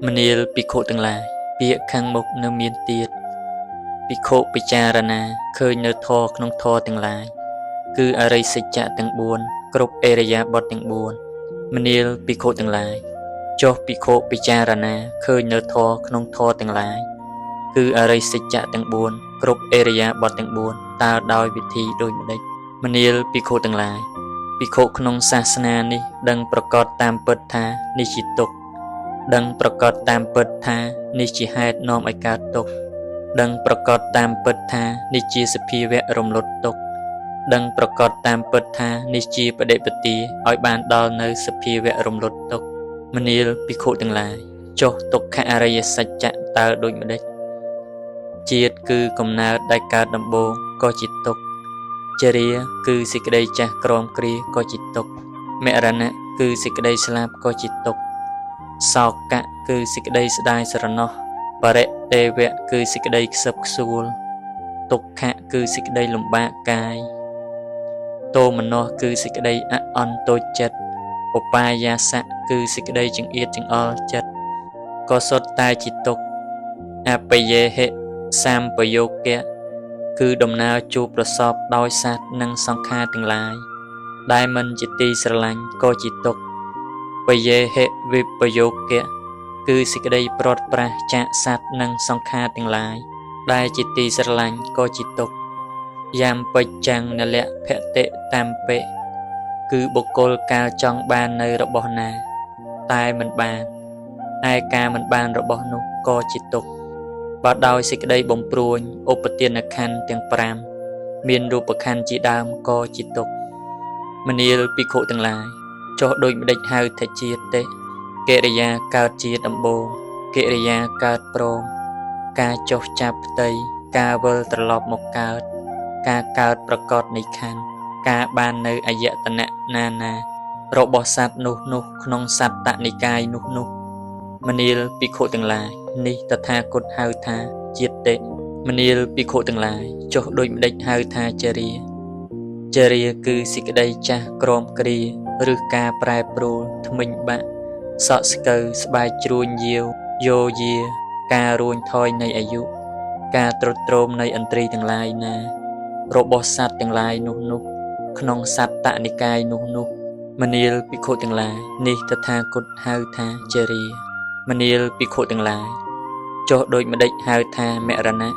មនាលភិក្ខុទាំងឡាយពាក្យខាងមុខនៅមានទៀតភិក្ខុពិចារណាឃើញនៅធម៌ក្នុងធម៌ទាំងឡាយគឺអរិយសច្ចៈទាំង4គ្រប់អេរយាបថទាំង4មនាលភិក្ខុទាំងឡាយចុះភិក្ខុពិចារណាឃើញនៅធម៌ក្នុងធម៌ទាំងឡាយគឺអរិយសច្ចៈទាំង4គ្រប់អេរយាបថទាំង4តើដោយវិធីដូចម្តេចមនាលភិក្ខុទាំងឡាយភិក្ខុក្នុងសាសនានេះដឹងប្រកបតាមពិតថានេះជាទុក្ខដឹងប្រកបតាមពិតថានេះជាហេតុនាំឲ្យកើតទុក្ខដឹងប្រកបតាមពិតថានេះជាសភាវៈរំលត់ទុក្ខដឹងប្រកបតាមពិតថានេះជាបដិបទាឲ្យបានដល់នៅសភាវៈរំលត់ទុក្ខមនាលភិក្ខុទាំងឡាយចុះទុក្ខអរិយសច្ចៈតើដូចម្តេចជាតិគឺកំណើតដែលកើតដំបូងក៏ជាទុក្ខចរាគឺសេចក្តីចាស់ក្រមគ្រាក៏ជាទុក្ខមរណៈគឺសេចក្តីស្លាប់ក៏ជាទុក្ខសោកៈគឺសេចក្តីស្ដាយស្រណោះបរិទេវៈគឺសេចក្តីខ្សឹបខ្សួលទុក្ខៈគឺសេចក្តីលំបាកកាយទោមនស្សគឺសេចក្តីអអន់តូចចិត្តឧបាយសៈគឺសេចក្តីចង្អៀតចង្អល់ចិត្តក៏សុទ្ធតែជាទុក្ខអបយេហិសម្បយោគៈគឺដំណើរជួបប្រសពដោយសត្វនិងសង្ខារទាំងឡាយដែលមិនជាទីស្រឡាញ់ក៏ជាទុក្ខបយេហិវិបយោគៈគឺសេចក្តីប្រត់ប្រាស់ចាកសត្វនិងសង្ខារទាំងឡាយដែលជាទីស្រឡាញ់ក៏ជាទុក្ខយ៉ាំបច្ចੰនលៈភតិតាមពេគឺបុគ្គលកាលចង់បាននៅរបស់ណាតែមិនបានឯការមិនបានរបស់នោះក៏ជាទុក្ខបើដោយសេចក្តីបំព្រួញឧបទានខណ្ឌទាំង5មានរូបខណ្ឌជាដើមក៏ជាទុក្ខមនាលភិក្ខុទាំងឡាយចុះដូចម្ដេចហៅថាជាតិទេកិរិយាកើតជាដំបូងកិរិយាកើតព្រមការចុះចាប់ផ្ទៃការវិលត្រឡប់មកកើតការកើតប្រកបនៃខណ្ឌការបាននៅអយតនៈណារបស់សត្វនោះក្នុងសត្តនិកាយនោះមនាលភិក្ខុទាំងឡាយនេះតថាគតហៅថាជាតិទេមនាលភិក្ខុទាំងឡាយចុះដូចម្ដេចហៅថាចរាគឺសេចក្តីចាស់ក្រមគ្រាឬការប្រែប្រួលថ្មិញបាក់សក់ស្កូវស្បែកជ្រួញយាវយោយាការរួញថយនៃអាយុការទ្រុឌទ្រោមនៃឥន្ទ្រីទាំងឡាយណារបស់សត្វទាំងឡាយនោះក្នុងសត្តនិកាយនោះមនាលភិក្ខុទាំងឡាយនេះតថាគតហៅថាចរាមនាលភិក្ខុទាំងឡាយចុះដូចម្ដេចហៅថាមរណៈ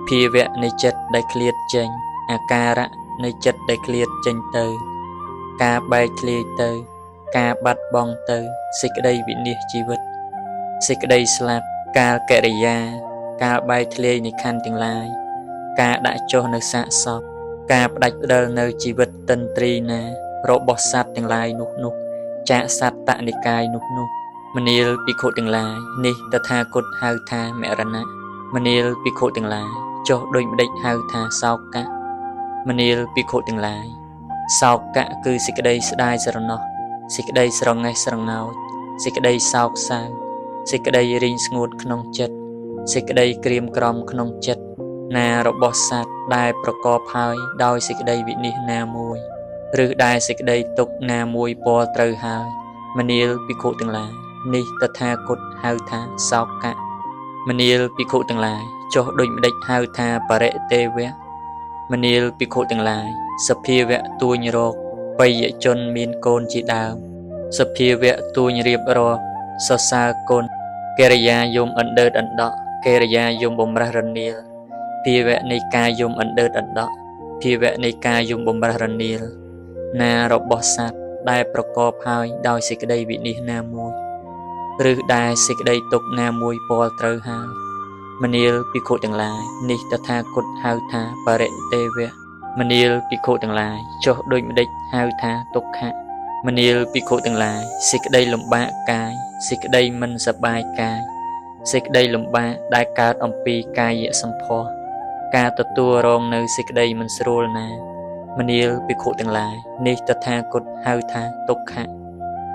ភាវៈនៃចិត្តដែលឃ្លាតចេញអាការៈនៃចិត្តដែលឃ្លាតចេញទៅការបែកធ្លាយទៅការបាត់បង់ទៅសេចក្តីវិនិច្ឆ័យជីវិតសេចក្តីស្លាប់កាលកិរិយាការបែកធ្លាយនៃខណ្ឌទាំងឡាយការដាក់ចុះនៅសាកសពការផ្ដាច់ផ្ដិលនៅជីវិតតន្ត្រីណារបស់សត្វទាំងឡាយនោះចាកសត្តនិកាយនោះមនាលភិក្ខុទាំងឡាយនេះតថាគតហៅថាមរណៈមនាលភិក្ខុទាំងឡាយចុះដូចម្ដេចហៅថាសោកៈមនាលភិក្ខុទាំងឡាយសោកៈគឺសេចក្តីស្ដាយស្រណោះសេចក្តីស្រងេះស្រងោចសេចក្តីសោកសៅសេចក្តីរីងស្ងួតក្នុងចិត្តសេចក្តីក្រៀមក្រំក្នុងចិត្តណារបស់សត្វដែលប្រកបហើយដោយសេចក្តីវិនិច្ឆ័យណាមួយឬដែលសេចក្តីទុក្ខណាមួយពាល់ត្រូវហើយមនាលភិក្ខុទាំងឡាយនេះតថាគតហៅថាសោកៈមនាលភិក្ខុទាំងឡាយចុះដូចម្ដេចហៅថាបរិទេវៈមនាលភិក្ខុទាំងឡាយសភាវៈទួញរកបយជនមានកូនជាដើមសភាវៈទួញរៀបរាប់សរសើរគុណកិរិយាយមអណ្ដើតអណ្ដក់កិរិយាយមបំរះរនាលភាវៈនៃការយមអណ្ដើតអណ្ដក់ភាវៈនៃការយមបំរះរនាលណារបស់សត្វដែលប្រកបហើយដោយសេចក្តីវិនិច្ឆ័យណាមួយឬដែលសេចក្តីទុក្ខណាមួយពាល់ត្រូវហើយមនាលភិក្ខុទាំងឡាយនេះតថាគតហៅថាបរិទេវៈមនាលភិក្ខុទាំងឡាយចុះដូចម្ដេចហៅថាទុក្ខៈមនាលភិក្ខុទាំងឡាយសេចក្តីលំបាកកាយសេចក្តីមិនសប្បាយកាយសេចក្តីលំបាកដែលកើតអំពីកាយសម្ផស្សការទទួលរងនៅសេចក្តីមិនស្រួលណាមនាលភិក្ខុទាំងឡាយនេះតថាគតហៅថាទុក្ខៈ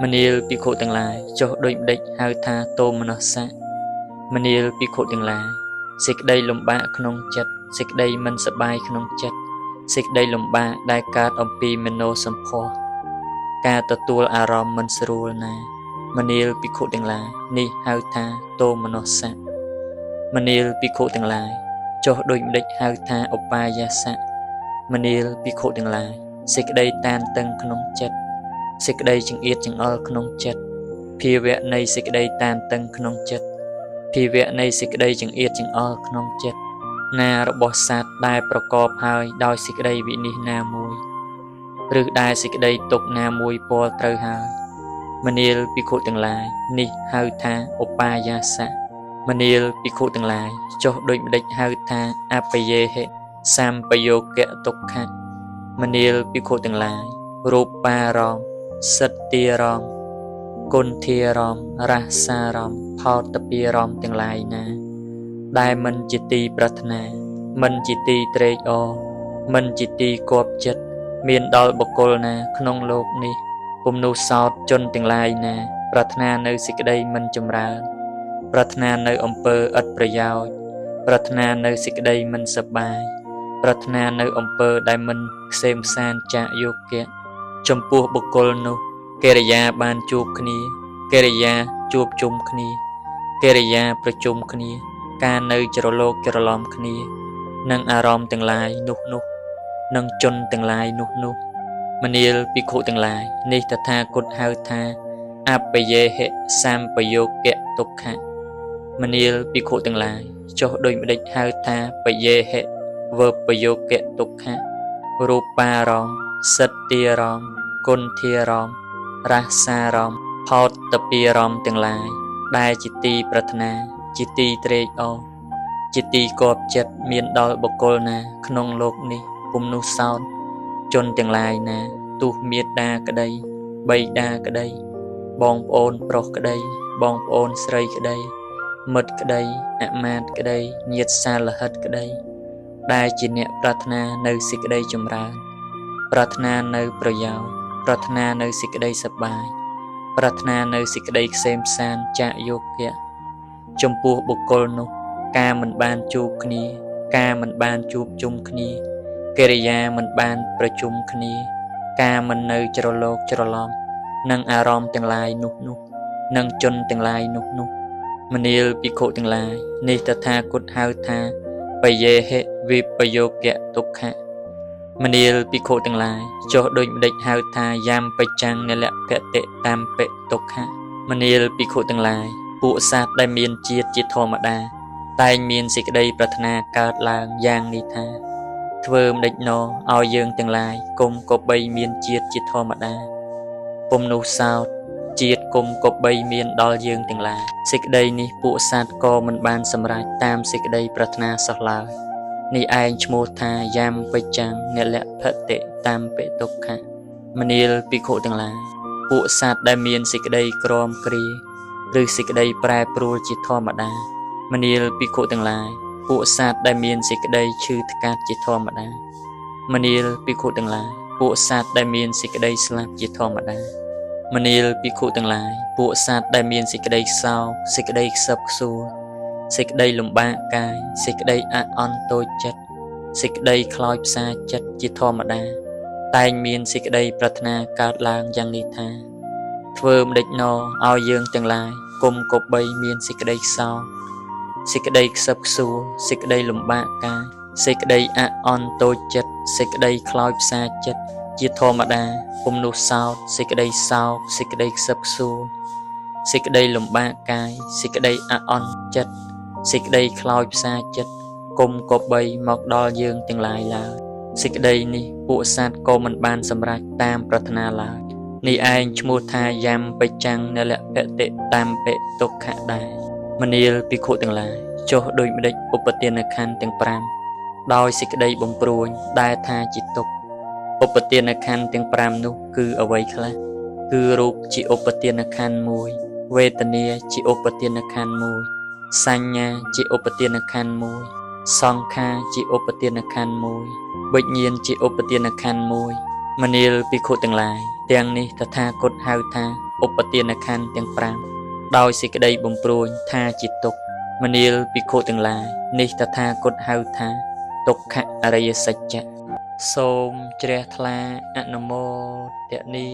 មនាលភិក្ខុទាំងឡាយចុះដូចម្ដេចហៅថាទោមនស្សៈមនាលភិក្ខុទាំងឡាយសេចក្តីលំបាកក្នុងចិត្តសេចក្តីមិនសប្បាយក្នុងចិត្តសេចក្តីលំបាកដែលកើតអំពីមនោសម្ផស្សការទទួលអារម្មណ៍មិនស្រួលណា មនាលភិក្ខុទាំងឡាយនេះហៅថាតោមនស្សៈមនាលភិក្ខុទាំងឡាយចុះដូចម្ដេចហៅថាឧបាយសៈមនាលភិក្ខុទាំងឡាយសេចក្តីតានតឹងក្នុងចិត្តសេចក្តីចង្អៀតចង្អល់ក្នុងចិត្តភាវៈនៃសេចក្តីតានតឹងក្នុងចិត្តភាវៈនៃសេចក្តីចង្អៀតចង្អល់ក្នុងចិត្តណារបស់សត្វដែលប្រកបហើយដោយសេចក្តីវិនិច្ឆ័យណាមួយឬដែលសេចក្តីទុកណាមួយពោលត្រូវហើយមនាលភិក្ខុទាំងឡាយនេះហៅថាឧបាយសៈមនាលភិក្ខុទាំងឡាយចុះដូចម្ដេចហៅថាអបយេហិសម្បយោគៈទុក្ខៈមនាលភិក្ខុទាំងឡាយរូបារម្មណ៍សិទ្ធារម្មណ៍គុន្ធារម្មណ៍រសារម្មណ៍ផោតពារម្មណ៍ទាំងឡាយណាដែលមិនជាទីប្រាថ្នាមិនជាទីត្រេកអរមិនជាទីគប់ចិត្តមានដល់បុគ្គលណាក្នុងលោកនេះពុំនោះសោតជនទាំងឡាយណាប្រាថ្នានៅសេចក្តីមិនចម្រើនប្រាថ្នានៅអំពើឥតប្រយោជន៍ប្រាថ្នានៅសេចក្តីមិនសប្បាយប្រាថ្នានៅអំពើដែលមិនក្សេមក្សានចាយោគៈចំពោះបុគ្គលនោះកិរិយាបានជួបគ្នាកិរិយាជួបជុំគ្នាកិរិយាប្រជុំគ្នាការនៅច្រឡោកច្រឡំគ្នានិងអារម្មណ៍ទាំងឡាយនោះនិងជនទាំងឡាយនោះមនាលភិក្ខុទាំងឡាយនេះតថាគតហៅថាអបយេហិសម្បយោគៈទុក្ខៈមនាលភិក្ខុទាំងឡាយចុះដូចម្ដេចហៅថាបយេហិវបយោគៈទុក្ខៈរូបារម្មណ៍សិទ្ធារម្មណ៍គុន្ធារម្មណ៍រសារម្មណ៍ផោតពារម្មណ៍ទាំងឡាយដែលជាទីប្រាថ្នាជាទីត្រេកអរជាទីគប់ចិត្តមានដល់បុគ្គលណាក្នុងលោកនេះពុំនោះសោតជនទាំងឡាយណាទោះមេត្តាក្តីបិតាក្តីបងប្អូនប្រុសក្តីបងប្អូនស្រីក្តីមិត្តក្តីអមាតក្តីញាតិសាលហិតក្តីដែលជាអ្នកប្រាថ្នានៅសេចក្តីចម្រើនប្រាថ្នានៅប្រយោជន៍ប្រាថ្នានៅសេចក្តីសប្បាយប្រាថ្នានៅសេចក្តីក្សេមក្សានចាយោគៈចំពោះបុគ្គលនោះការមិនបានជួបគ្នាការមិនបានជួបជុំគ្នាកិរិយាមិនបានប្រជុំគ្នាការមិននៅច្រឡោកច្រឡំនិងអារម្មណ៍ទាំងឡាយនោះនិងជនទាំងឡាយនោះមនាលភិក្ខុទាំងឡាយនេះតថាគតហៅថាបយេហិវិបយោគៈទុក្ខៈមនាលភិក្ខុទាំងឡាយចុះដូចម្ដេចហៅថាយ៉ាំបច្ចាំងនលភតិតាមពិទុក្ខៈមនាលភិក្ខុទាំងឡាយពួកសត្វដែលមានជាតិជាធម្មតាតែងមានសេចក្តីប្រាថ្នាកើតឡើងយ៉ាងនេះថាធ្វើម្ដេចណោឲ្យយើងទាំងឡាយគុំក៏បីមានជាតិជាធម្មតាពុំនោះសោតជាតិគុំក៏បីមានដល់យើងទាំងឡាយសេចក្តីនេះពួកសត្វក៏មិនបានសម្រេចតាមសេចក្តីប្រាថ្នាសោះឡើយនេះឯងឈ្មោះថាយ៉ាំបច្ចាំងនលភតិតាមពិទុក្ខៈមនាលភិក្ខុទាំងឡាយពួកសត្វដែលមានសេចក្តីក្រមគ្រាឬសេចក្តីប្រែប្រួលជាធម្មតាមនាលភិក្ខុទាំងឡាយពួកសត្វដែលមានសេចក្តីឈឺថ្កាត់ជាធម្មតាមនាលភិក្ខុទាំងឡាយពួកសត្វដែលមានសេចក្តីស្លាប់ជាធម្មតាមនាលភិក្ខុទាំងឡាយពួកសត្វដែលមានសេចក្តីសោកសេចក្តីខ្សឹបខ្សួលសេចក្តីលំបាកកាយសេចក្តីអាក់អន់តូចចិត្តសេចក្តីខ្លោចផ្សាចិត្តជាធម្មតាតែងមានសេចក្តីប្រាថ្នាកើតឡើងយ៉ាងនេះថាធ្វើម្ដេចណោឲ្យយើងទាំងឡាយគុំក៏បីមានសេចក្តីសោកសេចក្តីខ្សឹបខ្សួលសេចក្តីលំបាកកាយសេចក្តីអាក់អន់តូចចិត្តសេចក្តីខ្លោចផ្សាចិត្តជាធម្មតាពុំនោះសោតសេចក្តីសោកសេចក្តីខ្សឹបខ្សួលសេចក្តីលំបាកកាយសេចក្តីអាក់អន់ចិត្តសេចក្តីខ្លោចផ្សាចិត្តគុំក៏បីមកដល់យើងទាំងឡាយឡើយសេចក្តីនេះពួកសត្វក៏មិនបានសម្រេចតាមប្រាថ្នាឡើយនេះឯងឈ្មោះថាយ៉ាំបច្ចាំងនលភតិតាមពិទុក្ខៈដែរមនាលភិក្ខុទាំងឡាយចុះដូចម្ដេចឧបទានខណ្ឌទាំង5ដោយសេចក្តីបំព្រួញដែលថាជាទុក្ខឧបទានខណ្ឌទាំង5នោះគឺអ្វីខ្លះគឺរូបជាឧបទានខណ្ឌ1វេទនាជាឧបទានខណ្ឌ1សញ្ញាជាឧបទានខណ្ឌ1សង្ខារជាឧបទានខណ្ឌ1វិញ្ញាណជាឧបទានខណ្ឌ1មនាលភិក្ខុទាំងឡាយទាំងនេះតថាគតហៅថាឧបទានខណ្ឌទាំង5ដោយសេចក្តីបំព្រួញថាជាទុក្ខមនាលភិក្ខុទាំងឡាយនេះតថាគតហៅថាទុក្ខអរិយសច្ចៈសូមជ្រះថ្លាអនុមោទនា